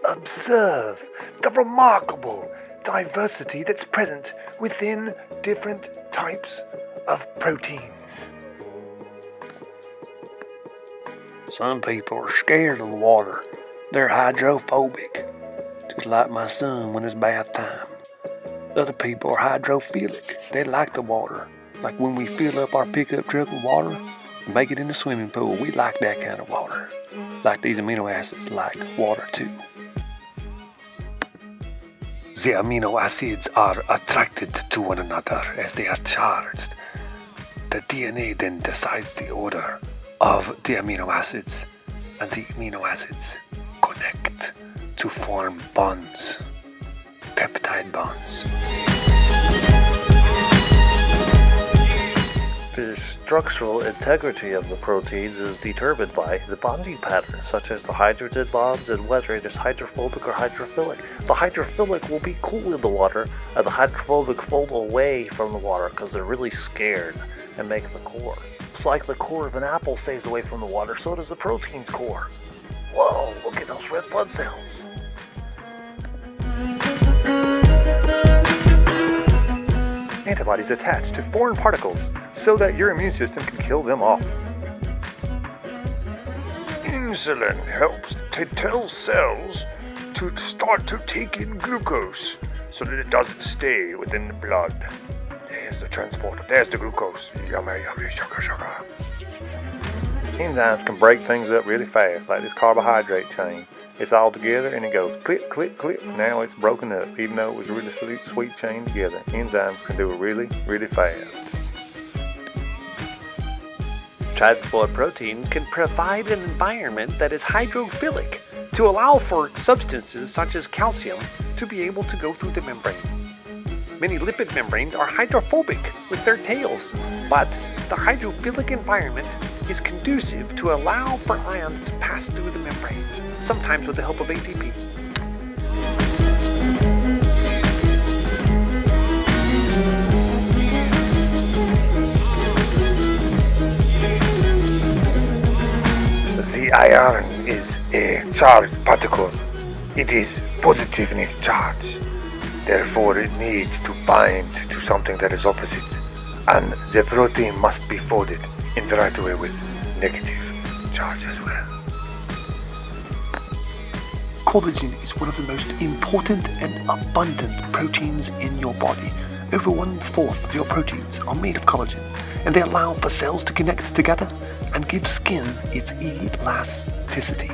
Observe the remarkable diversity that's present within different types of proteins. Some people are scared of the water. They're hydrophobic, just like my son when it's bath time. Other people are hydrophilic. They like the water. Like when we fill up our pickup truck with water and make it in the swimming pool, we like that kind of water. Like these amino acids like water too. The amino acids are attracted to one another as they are charged. The DNA then decides the order of the amino acids, and the amino acids connect to form bonds, peptide bonds. The structural integrity of the proteins is determined by the bonding patterns, such as the hydrogen bonds and whether it is hydrophobic or hydrophilic. The hydrophilic will be cool in the water, and the hydrophobic fold away from the water because they're really scared and make the core. It's like the core of an apple stays away from the water, so does the protein's core. Whoa, look at those red blood cells. Antibodies attach to foreign particles so that your immune system can kill them off. Insulin helps to tell cells to start to take in glucose so that it doesn't stay within the blood. There's the transporter, there's the glucose. Yummy, yummy, sugar, sugar. Enzymes can break things up really fast, like this carbohydrate chain. It's all together and it goes clip, clip, clip. Now it's broken up, even though it was a really sweet chain together. Enzymes can do it really, really fast. Transport proteins can provide an environment that is hydrophilic to allow for substances such as calcium to be able to go through the membrane. Many lipid membranes are hydrophobic with their tails, but the hydrophilic environment is conducive to allow for ions to pass through the membrane, sometimes with the help of ATP. The iron is a charged particle. It is positive in its charge. Therefore, it needs to bind to something that is opposite. And the protein must be folded in the right way with negative charge as well. Collagen is one of the most important and abundant proteins in your body. Over 1/4 of your proteins are made of collagen, and they allow for cells to connect together and give skin its elasticity.